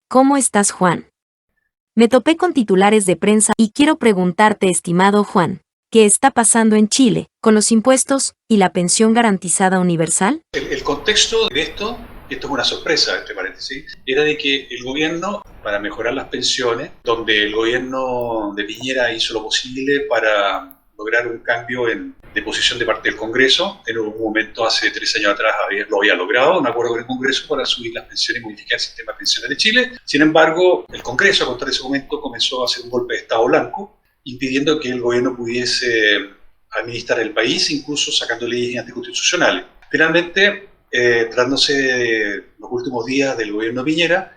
¿Cómo estás, Juan? Me topé con titulares de prensa y quiero preguntarte, estimado Juan, ¿qué está pasando en Chile con los impuestos y la pensión garantizada universal? El contexto de esto, y esto es una sorpresa, entre paréntesis, era de que el gobierno, para mejorar las pensiones, donde el gobierno de Piñera hizo lo posible para lograr un cambio de posición de parte del Congreso. En un momento, hace 3 años atrás, lo había logrado, un acuerdo con el Congreso para subir las pensiones y modificar el sistema de pensiones de Chile. Sin embargo, el Congreso, a contar ese momento, comenzó a hacer un golpe de Estado blanco, impidiendo que el gobierno pudiese administrar el país, incluso sacando leyes anticonstitucionales. Finalmente, tratándose de los últimos días del gobierno de Piñera,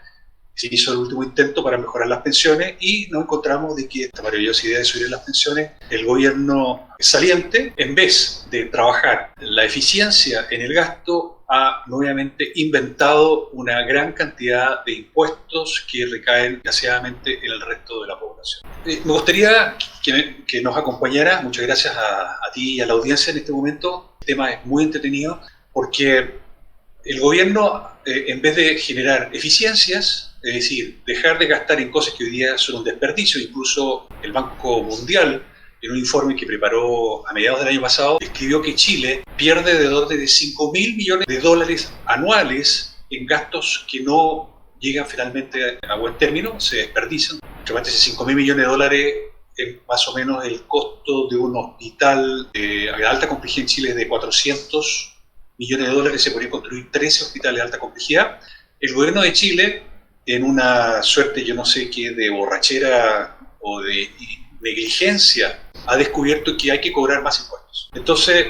se hizo el último intento para mejorar las pensiones y nos encontramos de que esta maravillosa idea de subir las pensiones, el gobierno saliente, en vez de trabajar la eficiencia en el gasto, ha nuevamente inventado una gran cantidad de impuestos que recaen desgraciadamente en el resto de la población. Me gustaría que nos acompañara, muchas gracias a ti y a la audiencia en este momento. El tema es muy entretenido porque el gobierno, en vez de generar eficiencias, es decir, dejar de gastar en cosas que hoy día son un desperdicio, incluso el Banco Mundial, en un informe que preparó a mediados del año pasado, escribió que Chile pierde de orden de 5.000 millones de dólares anuales en gastos que no llegan finalmente a buen término, se desperdician. Realmente ese 5.000 millones de dólares es más o menos el costo de un hospital de alta complejidad en Chile de 400 millones de dólares, se podrían construir 13 hospitales de alta complejidad. El gobierno de Chile, en una suerte, yo no sé qué, de borrachera o de negligencia, ha descubierto que hay que cobrar más impuestos. Entonces,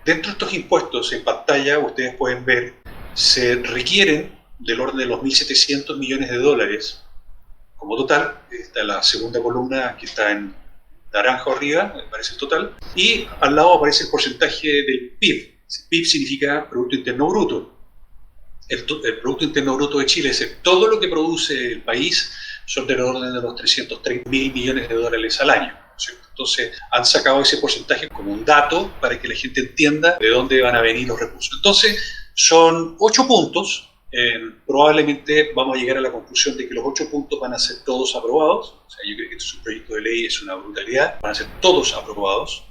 dentro de estos impuestos, en pantalla ustedes pueden ver, se requieren del orden de los 1.700 millones de dólares como total. Esta es la segunda columna que está en naranja arriba, me parece el total, y al lado aparece el porcentaje del PIB. PIB significa Producto Interno Bruto. El Producto Interno Bruto de Chile, es todo lo que produce el país, son del orden de los 330.000 millones de dólares al año, ¿cierto? Entonces han sacado ese porcentaje como un dato para que la gente entienda de dónde van a venir los recursos. Entonces son 8 puntos, probablemente vamos a llegar a la conclusión de que los 8 puntos van a ser todos aprobados. O sea, yo creo que este es un proyecto de ley, es una brutalidad, van a ser todos aprobados,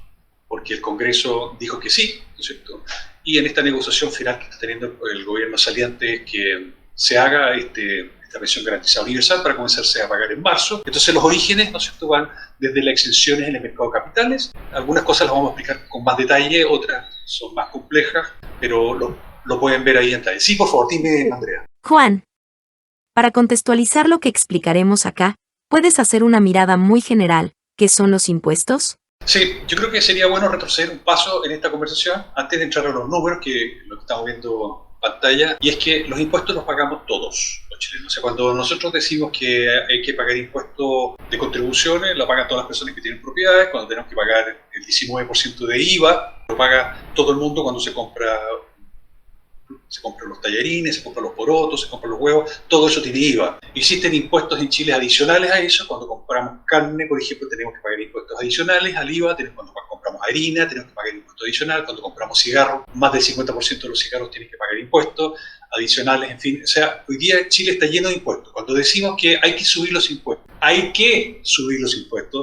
porque el Congreso dijo que sí, ¿no es cierto? Y en esta negociación final que está teniendo el gobierno saliente es que se haga esta pensión garantizada universal para comenzarse a pagar en marzo. Entonces los orígenes, ¿no es cierto?, van desde las exenciones en el mercado de capitales. Algunas cosas las vamos a explicar con más detalle, otras son más complejas, pero lo pueden ver ahí en detalle. Sí, por favor, dime, Andrea. Juan, para contextualizar lo que explicaremos acá, ¿puedes hacer una mirada muy general? ¿Qué son los impuestos? Sí, yo creo que sería bueno retroceder un paso en esta conversación antes de entrar a los números, que lo que estamos viendo en pantalla, y es que los impuestos los pagamos todos los chilenos. O sea, cuando nosotros decimos que hay que pagar impuestos de contribuciones, lo pagan todas las personas que tienen propiedades. Cuando tenemos que pagar el 19% de IVA, lo paga todo el mundo cuando se compran los tallarines, se compran los porotos, se compran los huevos, todo eso tiene IVA. Existen impuestos en Chile adicionales a eso. Cuando compramos carne, por ejemplo, tenemos que pagar impuestos adicionales al IVA. Cuando compramos harina, tenemos que pagar impuestos adicionales. Cuando compramos cigarros, más del 50% de los cigarros tienen que pagar impuestos adicionales, en fin. O sea, hoy día Chile está lleno de impuestos. Cuando decimos que hay que subir los impuestos,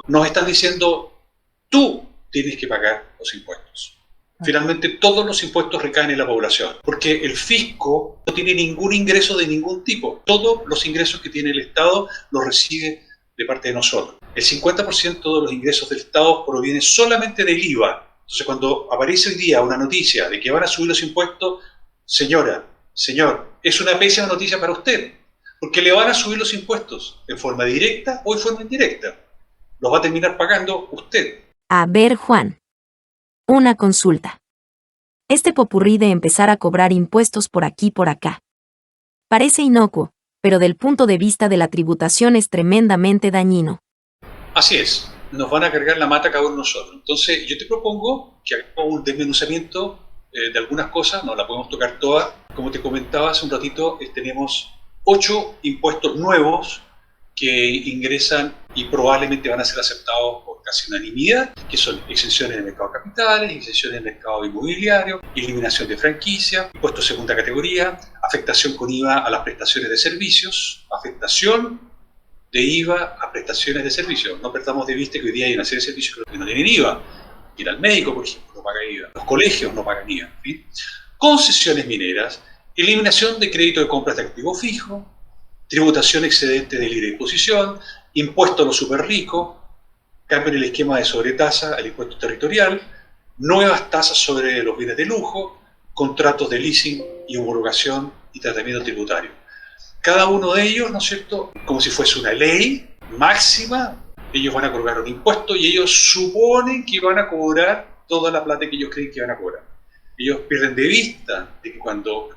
nos están diciendo, tú tienes que pagar los impuestos. Finalmente, todos los impuestos recaen en la población, porque el fisco no tiene ningún ingreso de ningún tipo. Todos los ingresos que tiene el Estado los recibe de parte de nosotros. El 50% de los ingresos del Estado proviene solamente del IVA. Entonces, cuando aparece hoy día una noticia de que van a subir los impuestos, señora, señor, es una pésima noticia para usted, porque le van a subir los impuestos en forma directa o en forma indirecta. Los va a terminar pagando usted. A ver, Juan. Una consulta. Este popurrí de empezar a cobrar impuestos por aquí por acá. Parece inocuo, pero del punto de vista de la tributación es tremendamente dañino. Así es, nos van a cargar la mata cada uno de nosotros. Entonces yo te propongo que hagamos un desmenuzamiento de algunas cosas, no la podemos tocar todas. Como te comentaba hace un ratito, tenemos 8 impuestos nuevos que ingresan y probablemente van a ser aceptados por casi unanimidad, que son exenciones en el mercado de capitales, exenciones en el mercado inmobiliario, eliminación de franquicia, impuestos de segunda categoría, afectación con IVA a las prestaciones de servicios, afectación de IVA a prestaciones de servicios. No perdamos de vista que hoy día hay una serie de servicios que no tienen IVA. Ir al médico, por ejemplo, no paga IVA. Los colegios no pagan IVA. ¿Sí? Concesiones mineras, eliminación de crédito de compras de activo fijo, tributación excedente de libre disposición, impuesto a los superricos, cambio en el esquema de sobretasa al impuesto territorial, nuevas tasas sobre los bienes de lujo, contratos de leasing y homologación y tratamiento tributario. Cada uno de ellos, ¿no es cierto?, como si fuese una ley máxima, ellos van a cobrar un impuesto y ellos suponen que van a cobrar toda la plata que ellos creen que van a cobrar. Ellos pierden de vista de que cuando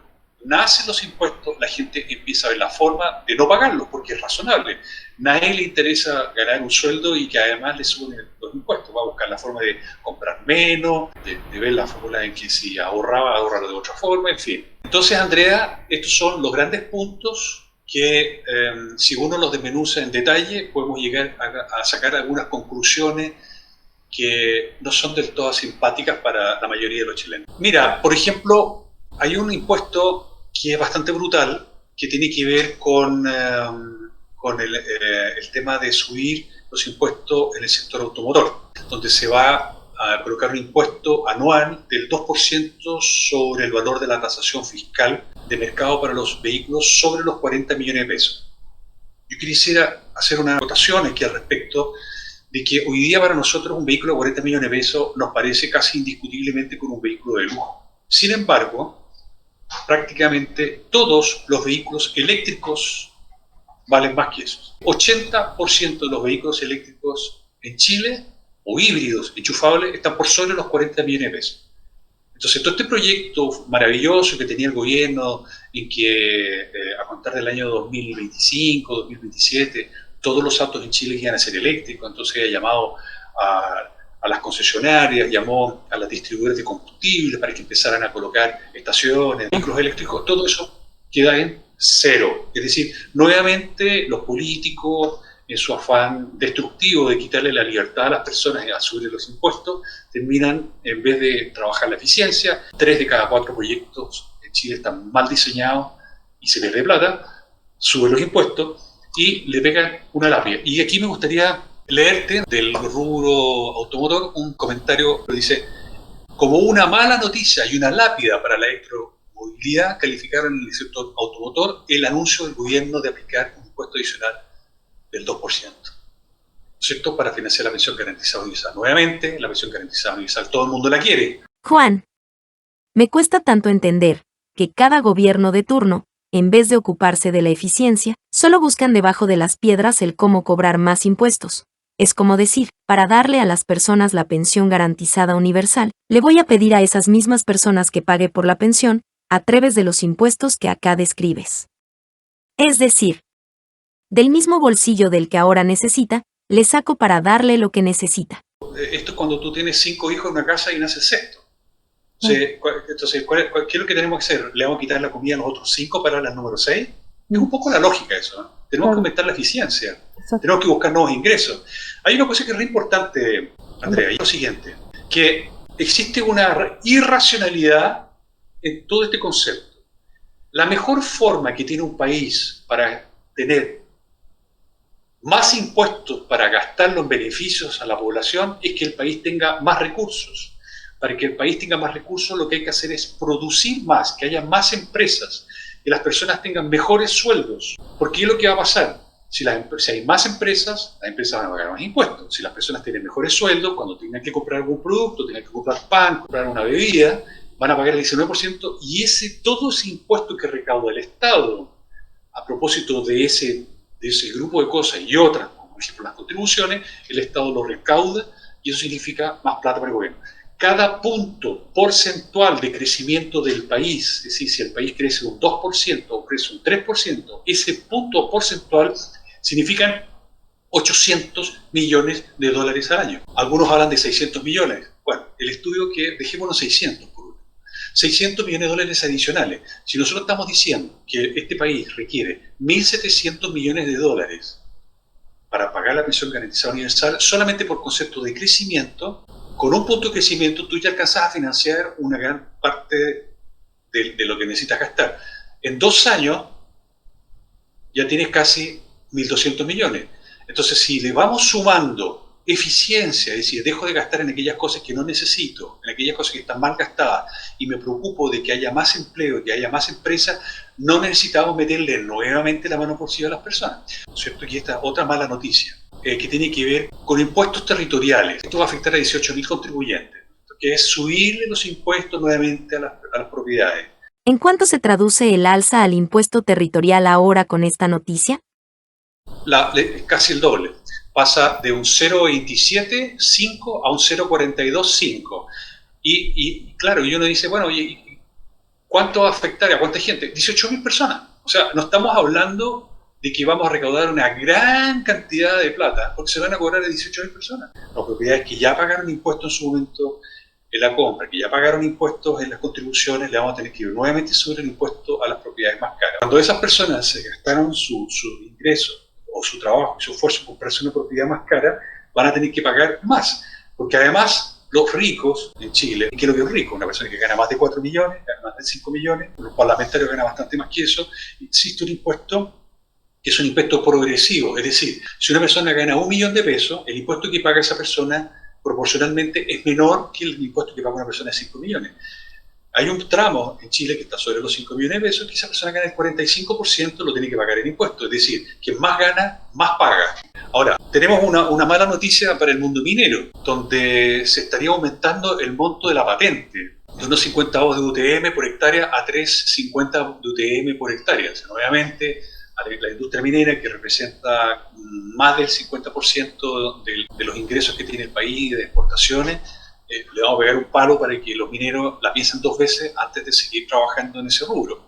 nacen los impuestos, la gente empieza a ver la forma de no pagarlos, porque es razonable. Nadie le interesa ganar un sueldo y que además le suben los impuestos. Va a buscar la forma de comprar menos, de ver la fórmula en que si ahorraba, ahorrarlo de otra forma, en fin. Entonces, Andrea, estos son los grandes puntos que, si uno los desmenuza en detalle, podemos llegar a sacar algunas conclusiones que no son del todo simpáticas para la mayoría de los chilenos. Mira, por ejemplo, hay un impuesto que es bastante brutal, que tiene que ver con el tema de subir los impuestos en el sector automotor, donde se va a colocar un impuesto anual del 2% sobre el valor de la tasación fiscal de mercado para los vehículos sobre los 40 millones de pesos. Yo quisiera hacer una acotación aquí al respecto de que hoy día para nosotros un vehículo de 40 millones de pesos nos parece casi indiscutiblemente con un vehículo de lujo. Sin embargo, prácticamente todos los vehículos eléctricos valen más que eso. 80% de los vehículos eléctricos en Chile, o híbridos enchufables, están por sobre los 40 millones de pesos. Entonces, todo este proyecto maravilloso que tenía el gobierno, en que a contar del año 2025, 2027, todos los autos en Chile iban a ser eléctricos, entonces ha llamado a las concesionarias, llamó a las distribuidoras de combustible para que empezaran a colocar estaciones, vehículos eléctricos, todo eso queda en cero. Es decir, nuevamente los políticos, en su afán destructivo de quitarle la libertad a las personas a subir los impuestos, terminan, en vez de trabajar la eficiencia, 3 de cada 4 proyectos en Chile están mal diseñados y se pierde plata, suben los impuestos y le pegan una lápida. Y aquí me gustaría leerte del rubro automotor un comentario que dice: como una mala noticia y una lápida para la electromovilidad, calificaron en el sector automotor el anuncio del gobierno de aplicar un impuesto adicional del 2%, ¿cierto?, para financiar la pensión garantizada universal. Nuevamente, la pensión garantizada universal, todo el mundo la quiere. Juan, me cuesta tanto entender que cada gobierno de turno, en vez de ocuparse de la eficiencia, solo buscan debajo de las piedras el cómo cobrar más impuestos. Es como decir, para darle a las personas la pensión garantizada universal, le voy a pedir a esas mismas personas que pague por la pensión, a través de los impuestos que acá describes. Es decir, del mismo bolsillo del que ahora necesita, le saco para darle lo que necesita. Esto es cuando tú tienes 5 hijos en una casa y nace el sexto. Entonces, ¿qué es lo que tenemos que hacer? ¿Le vamos a quitar la comida a los otros 5 para la número 6? Es un poco la lógica eso, ¿no? Tenemos que aumentar la eficiencia. Exacto. Tenemos que buscar nuevos ingresos. Hay una cosa que es muy importante, Andrea, y es lo siguiente, que existe una irracionalidad en todo este concepto. La mejor forma que tiene un país para tener más impuestos para gastarlo en beneficios a la población es que el país tenga más recursos. Para que el país tenga más recursos, lo que hay que hacer es producir más, que haya más empresas, que las personas tengan mejores sueldos. Porque ¿qué es lo que va a pasar? Si hay más empresas, las empresas van a pagar más impuestos. Si las personas tienen mejores sueldos, cuando tengan que comprar algún producto, tengan que comprar pan, comprar una bebida, van a pagar el 19%, y todo ese impuesto que recauda el Estado a propósito de ese grupo de cosas y otras, como por ejemplo las contribuciones, el Estado lo recauda y eso significa más plata para el gobierno. Cada punto porcentual de crecimiento del país, es decir, si el país crece un 2% o crece un 3%, ese punto porcentual significan 800 millones de dólares al año. Algunos hablan de 600 millones. Bueno, el estudio que dejémonos 600 por último. 600 millones de dólares adicionales. Si nosotros estamos diciendo que este país requiere 1.700 millones de dólares para pagar la pensión garantizada universal solamente por concepto de crecimiento. Con un punto de crecimiento tú ya alcanzas a financiar una gran parte de lo que necesitas gastar. En 2 años ya tienes casi 1.200 millones. Entonces, si le vamos sumando eficiencia, es decir, dejo de gastar en aquellas cosas que no necesito, en aquellas cosas que están mal gastadas, y me preocupo de que haya más empleo, que haya más empresas, no necesitamos meterle nuevamente la mano por sí a las personas. ¿Cierto? Y esta otra mala noticia, que tiene que ver con impuestos territoriales. Esto va a afectar a 18.000 contribuyentes, que es subirle los impuestos nuevamente a las propiedades. ¿En cuánto se traduce el alza al impuesto territorial ahora con esta noticia? Casi el doble. Pasa de un 0,27,5 a un 0,42,5. Y claro, y uno dice, bueno, ¿y cuánto va a afectar a cuánta gente? 18.000 personas. O sea, no estamos hablando de que vamos a recaudar una gran cantidad de plata, porque se van a cobrar a 18.000 personas. Las propiedades que ya pagaron impuestos en su momento en la compra, que ya pagaron impuestos en las contribuciones, le vamos a tener que nuevamente subir el impuesto a las propiedades más caras. Cuando esas personas se gastaron su ingreso o su trabajo y su esfuerzo en comprarse una propiedad más cara, van a tener que pagar más. Porque además, los ricos en Chile, ¿qué es lo que es rico? Una persona que gana más de 4 millones, gana más de 5 millones, los parlamentarios ganan bastante más que eso, existe un impuesto que es un impuesto progresivo. Es decir, si una persona gana 1 millón de pesos, el impuesto que paga esa persona proporcionalmente es menor que el impuesto que paga una persona de 5 millones. Hay un tramo en Chile que está sobre los 5 millones de pesos, que esa persona gana el 45%, lo tiene que pagar en impuestos. Es decir, quien más gana, más paga. Ahora, tenemos una mala noticia para el mundo minero, donde se estaría aumentando el monto de la patente, de unos 50 avos de UTM por hectárea a 3,50 de UTM por hectárea. O sea, obviamente, a la industria minera, que representa más del 50% de los ingresos que tiene el país de exportaciones, le vamos a pegar un palo para que los mineros la piensen 2 veces antes de seguir trabajando en ese rubro.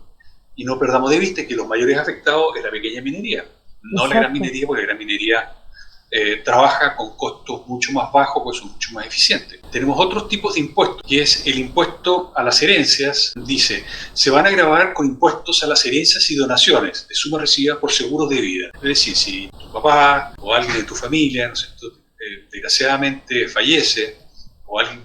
Y no perdamos de vista que los mayores afectados es la pequeña minería, no la gran minería, porque la gran minería trabaja con costos mucho más bajos, pues son mucho más eficientes. Tenemos otros tipos de impuestos, que es el impuesto a las herencias. Dice, se van a gravar con impuestos a las herencias y donaciones de sumas recibidas por seguros de vida. Es decir, si tu papá o alguien de tu familia, ¿no es cierto?, desgraciadamente fallece, o alguien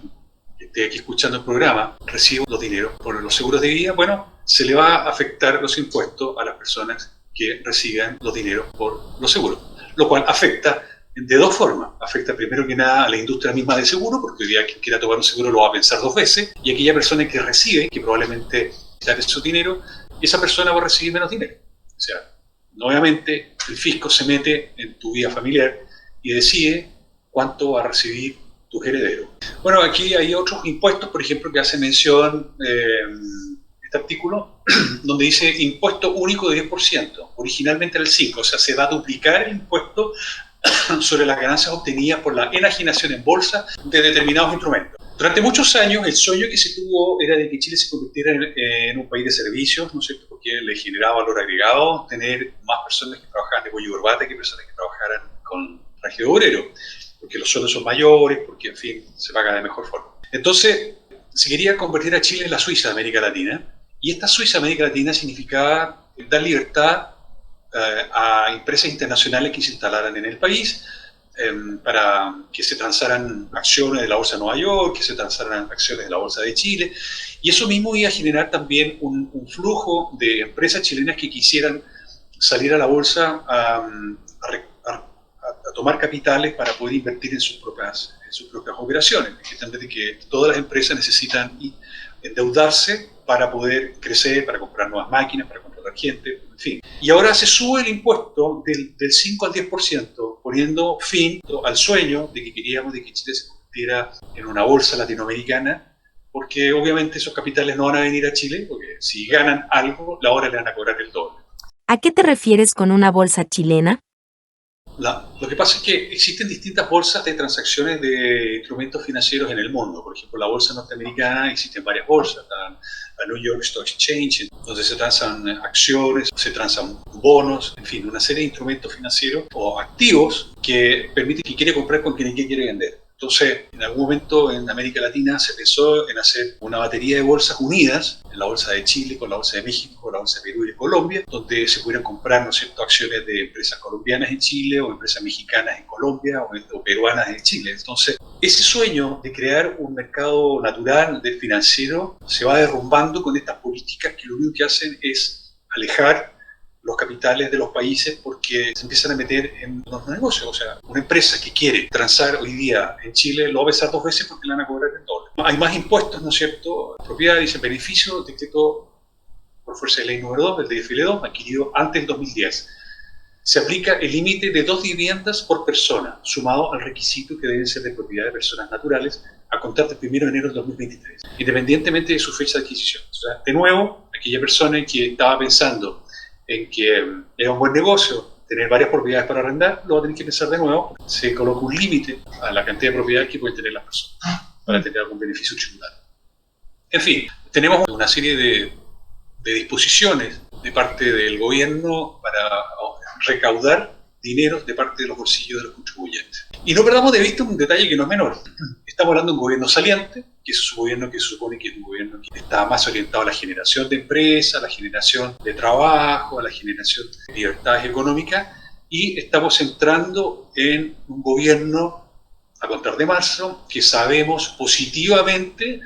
que esté aquí escuchando el programa recibe los dineros por los seguros de vida, bueno, se le va a afectar los impuestos a las personas que reciban los dineros por los seguros, lo cual afecta de 2 formas. Afecta primero que nada a la industria misma de seguro, porque hoy día quien quiera tomar un seguro lo va a pensar 2 veces, y aquella persona que recibe, que probablemente saque su dinero, esa persona va a recibir menos dinero. O sea, nuevamente el fisco se mete en tu vida familiar y decide cuánto va a recibir tus herederos. Bueno, aquí hay otros impuestos, por ejemplo, que hace mención este artículo, donde dice impuesto único de 10%, originalmente era el 5%, o sea, se va a duplicar el impuesto sobre las ganancias obtenidas por la enajenación en bolsa de determinados instrumentos. Durante muchos años el sueño que se tuvo era de que Chile se convirtiera en un país de servicios, ¿no es cierto?, porque le generaba valor agregado tener más personas que trabajaran de cuello y corbata que personas que trabajaran con traje de obrero, porque los sueldos son mayores, porque, en fin, se paga de mejor forma. Entonces, se quería convertir a Chile en la Suiza de América Latina, y esta Suiza de América Latina significaba dar libertad a empresas internacionales que se instalaran en el país, para que se transaran acciones de la Bolsa de Nueva York, que se transaran acciones de la Bolsa de Chile, y eso mismo iba a generar también un flujo de empresas chilenas que quisieran salir a la Bolsa a tomar capitales para poder invertir en sus propias operaciones, de que todas las empresas necesitan endeudarse para poder crecer, para comprar nuevas máquinas, para contratar gente, en fin. Y ahora se sube el impuesto del 5 al 10%, poniendo fin al sueño de que queríamos de que Chile se convirtiera en una bolsa latinoamericana, porque obviamente esos capitales no van a venir a Chile, porque si ganan algo, la hora le van a cobrar el doble. ¿A qué te refieres con una bolsa chilena? Lo que pasa es que existen distintas bolsas de transacciones de instrumentos financieros en el mundo. Por ejemplo, la bolsa norteamericana, existen varias bolsas, la New York Stock Exchange, donde se transan acciones, se transan bonos, en fin, una serie de instrumentos financieros o activos que permiten que quiere comprar con quien quiere vender. Entonces, en algún momento en América Latina se pensó en hacer una batería de bolsas unidas, en la bolsa de Chile, con la bolsa de México, con la bolsa de Perú y de Colombia, donde se pudieran comprar, ¿no es cierto?, acciones de empresas colombianas en Chile o empresas mexicanas en Colombia o peruanas en Chile. Entonces, ese sueño de crear un mercado natural del financiero se va derrumbando con estas políticas que lo único que hacen es alejar los capitales de los países porque se empiezan a meter en los negocios. O sea, una empresa que quiere transar hoy día en Chile lo va a pesar 2 veces porque le van a cobrar el doble. Hay más impuestos, ¿no es cierto? Propiedad, dice beneficio, decreto por fuerza de ley número 2, del DFL2, adquirido antes del 2010. Se aplica el límite de 2 viviendas por persona, sumado al requisito que deben ser de propiedad de personas naturales, a contar del 1 de enero del 2023, independientemente de su fecha de adquisición. O sea, de nuevo, aquella persona que estaba pensando en que era un buen negocio tener varias propiedades para arrendar, lo va a tener que pensar de nuevo. Se coloca un límite a la cantidad de propiedades que pueden tener las personas para tener algún beneficio tributario. En fin, tenemos una serie de disposiciones de parte del gobierno para recaudar dinero de parte de los bolsillos de los contribuyentes. Y no perdamos de vista un detalle que no es menor. Estamos hablando de un gobierno saliente, que es un gobierno que se supone que es un gobierno que está más orientado a la generación de empresas, a la generación de trabajo, a la generación de libertades económicas, y estamos entrando en un gobierno, a contar de marzo, que sabemos positivamente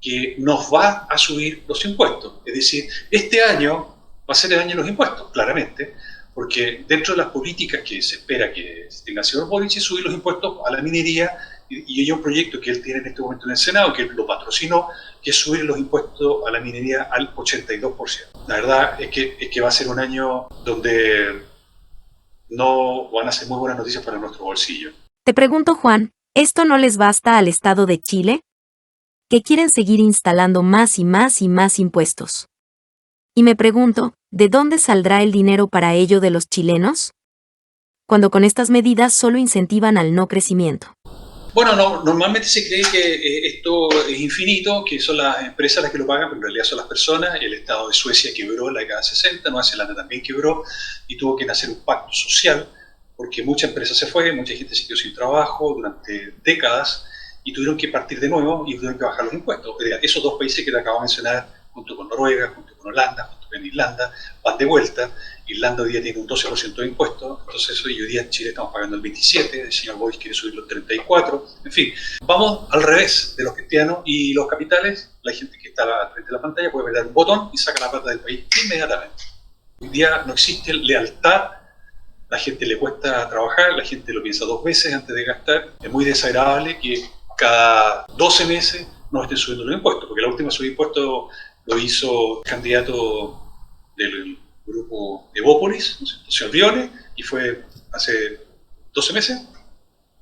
que nos va a subir los impuestos. Es decir, este año va a ser el año de los impuestos, claramente, porque dentro de las políticas que se espera que tenga el señor Boric es subir los impuestos a la minería, y hay un proyecto que él tiene en este momento en el Senado, que él lo patrocinó, que es subir los impuestos a la minería al 82%. La verdad es que va a ser un año donde no van a ser muy buenas noticias para nuestro bolsillo. Te pregunto, Juan, ¿esto no les basta al Estado de Chile? Que quieren seguir instalando más y más y más impuestos. Y me pregunto, ¿de dónde saldrá el dinero para ello de los chilenos? Cuando con estas medidas solo incentivan al no crecimiento. Bueno, normalmente se cree que esto es infinito, que son las empresas las que lo pagan, pero en realidad son las personas. El Estado de Suecia quebró en la década de 60, Nueva Zelanda también quebró y tuvo que nacer un pacto social porque mucha empresa se fue, mucha gente se quedó sin trabajo durante décadas y tuvieron que partir de nuevo y tuvieron que bajar los impuestos. Esos 2 países que te acabo de mencionar, junto con Noruega, junto con Holanda, junto con Irlanda, van de vuelta. Irlanda hoy día tiene un 12% de impuestos, entonces hoy día en Chile estamos pagando el 27%, el señor Boris quiere subirlo al 34%, en fin, vamos al revés de los cristianos y los capitales. La gente que está frente a la pantalla puede apretar un botón y saca la plata del país inmediatamente. Hoy día no existe lealtad, la gente le cuesta trabajar, la gente lo piensa 2 veces antes de gastar. Es muy desagradable que cada 12 meses nos estén subiendo los impuestos, porque la última subida de impuestos lo hizo el candidato del grupo Evópolis, ¿no es cierto?, el señor Briones, y fue hace 12 meses,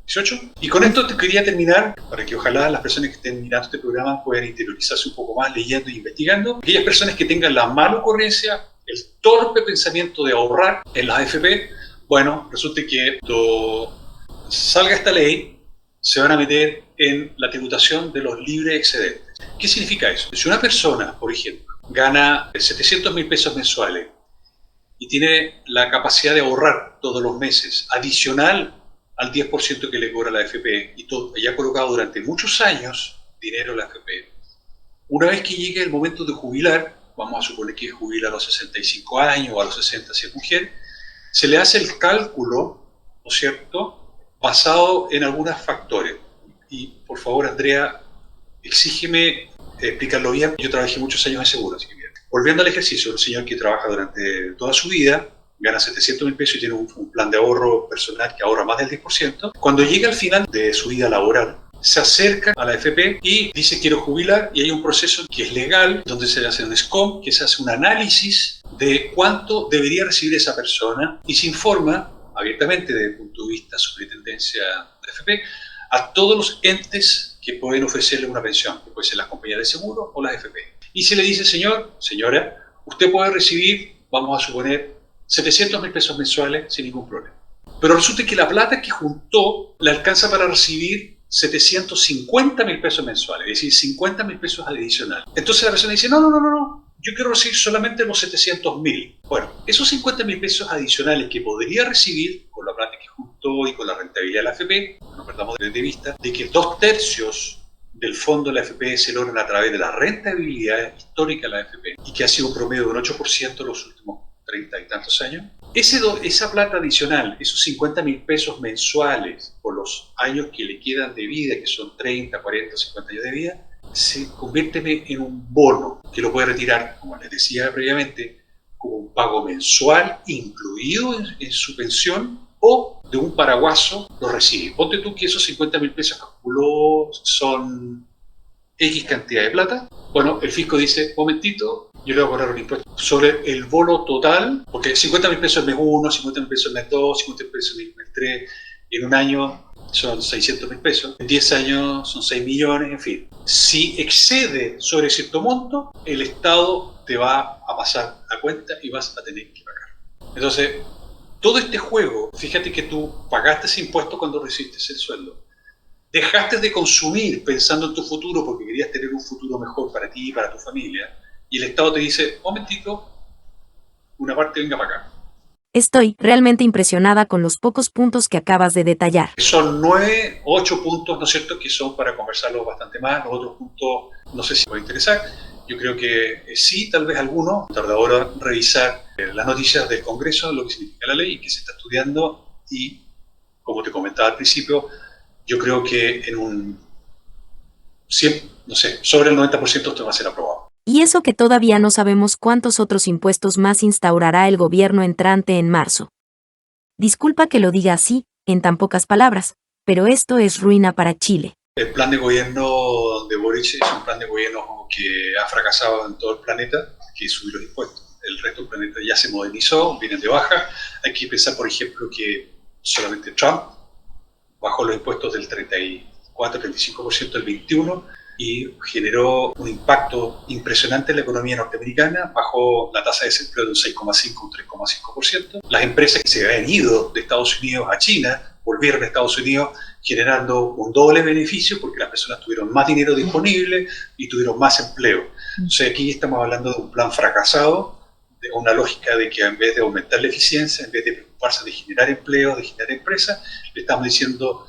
18. Y con esto te quería terminar, para que ojalá las personas que estén mirando este programa puedan interiorizarse un poco más leyendo e investigando. Aquellas personas que tengan la mala ocurrencia, el torpe pensamiento de ahorrar en las AFP, bueno, resulta que cuando salga esta ley, se van a meter en la tributación de los libres excedentes. ¿Qué significa eso? Si una persona, por ejemplo, gana 700.000 pesos mensuales y tiene la capacidad de ahorrar todos los meses, adicional al 10% que le cobra la AFP, y ha colocado durante muchos años dinero en la AFP, una vez que llegue el momento de jubilar, vamos a suponer que jubila a los 65 años o a los 60 si es mujer, se le hace el cálculo, ¿no es cierto?, basado en algunos factores. Y por favor, Andrea, exígeme explicarlo bien. Yo trabajé muchos años en seguro, así que bien. Volviendo al ejercicio, un señor que trabaja durante toda su vida, gana 700.000 pesos y tiene un plan de ahorro personal que ahorra más del 10%, cuando llega al final de su vida laboral, se acerca a la AFP y dice quiero jubilar, y hay un proceso que es legal, donde se hace un SCOM, que se hace un análisis de cuánto debería recibir esa persona y se informa abiertamente desde el punto de vista de superintendencia de AFP a todos los entes que pueden ofrecerle una pensión, que pueden ser las compañías de seguro o las AFP. Y se le dice, señor, señora, usted puede recibir, vamos a suponer, 700.000 pesos mensuales sin ningún problema. Pero resulta que la plata que juntó le alcanza para recibir 750.000 pesos mensuales, es decir, 50.000 pesos adicionales. Entonces la persona dice, no, yo quiero recibir solamente los 700.000. Bueno, esos 50.000 pesos adicionales que podría recibir con la plata que juntó y con la rentabilidad de la AFP, no perdamos de vista, de que 2/3 del fondo de la AFP se logran a través de la rentabilidad histórica de la AFP y que ha sido un promedio de un 8% en los últimos 30 y tantos años. Esa plata adicional, esos 50.000 pesos mensuales por los años que le quedan de vida, que son 30, 40, 50 años de vida, se convierten en un bono que lo puede retirar, como les decía previamente, como un pago mensual incluido en su pensión o de un paraguaso lo recibe. Ponte tú que esos 50.000 pesos calculó son X cantidad de plata. Bueno, el fisco dice, momentito, yo le voy a cobrar un impuesto sobre el bono total, porque 50.000 pesos mes 1, 50.000 pesos mes 2, 50.000 pesos mes 3, en un año son 600.000 pesos, en 10 años son 6 millones, en fin. Si excede sobre cierto monto, el Estado te va a pasar a cuenta y vas a tener que pagar. Entonces, todo este juego, fíjate que tú pagaste ese impuesto cuando recibiste el sueldo. Dejaste de consumir pensando en tu futuro porque querías tener un futuro mejor para ti y para tu familia. Y el Estado te dice, momentito, una parte venga para acá. Estoy realmente impresionada con los pocos puntos que acabas de detallar. Son 9, 8 puntos, ¿no es cierto?, que son para conversarlos bastante más. Los otros puntos, no sé si puede interesar. Yo creo que sí, tal vez alguno. Tarda ahora revisar las noticias del Congreso, lo que significa la ley, que se está estudiando y, como te comentaba al principio, yo creo que en un 100, no sé, sobre el 90% esto va a ser aprobado. Y eso que todavía no sabemos cuántos otros impuestos más instaurará el gobierno entrante en marzo. Disculpa que lo diga así, en tan pocas palabras, pero esto es ruina para Chile. El plan de gobierno de Boric es un plan de gobierno que ha fracasado en todo el planeta, que es subir los impuestos. El resto del planeta ya se modernizó, vienen de baja. Hay que pensar, por ejemplo, que solamente Trump bajó los impuestos del 34-35% del 21% y generó un impacto impresionante en la economía norteamericana, bajó la tasa de desempleo de un 6,5% a un 3,5%. Las empresas que se habían ido de Estados Unidos a China volvieron a Estados Unidos generando un doble beneficio porque las personas tuvieron más dinero disponible y tuvieron más empleo. Entonces aquí estamos hablando de un plan fracasado, de una lógica de que en vez de aumentar la eficiencia, en vez de preocuparse de generar empleo, de generar empresas, le estamos diciendo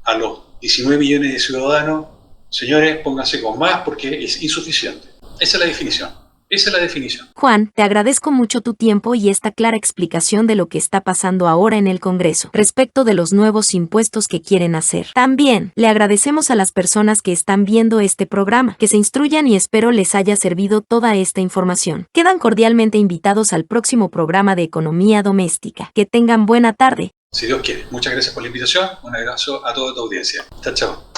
a los 19 millones de ciudadanos, señores, pónganse con más porque es insuficiente. Esa es la definición. Esa es la definición. Juan, te agradezco mucho tu tiempo y esta clara explicación de lo que está pasando ahora en el Congreso respecto de los nuevos impuestos que quieren hacer. También le agradecemos a las personas que están viendo este programa, que se instruyan y espero les haya servido toda esta información. Quedan cordialmente invitados al próximo programa de Economía Doméstica. Que tengan buena tarde. Si Dios quiere. Muchas gracias por la invitación. Un abrazo a toda tu audiencia. Chao, chao.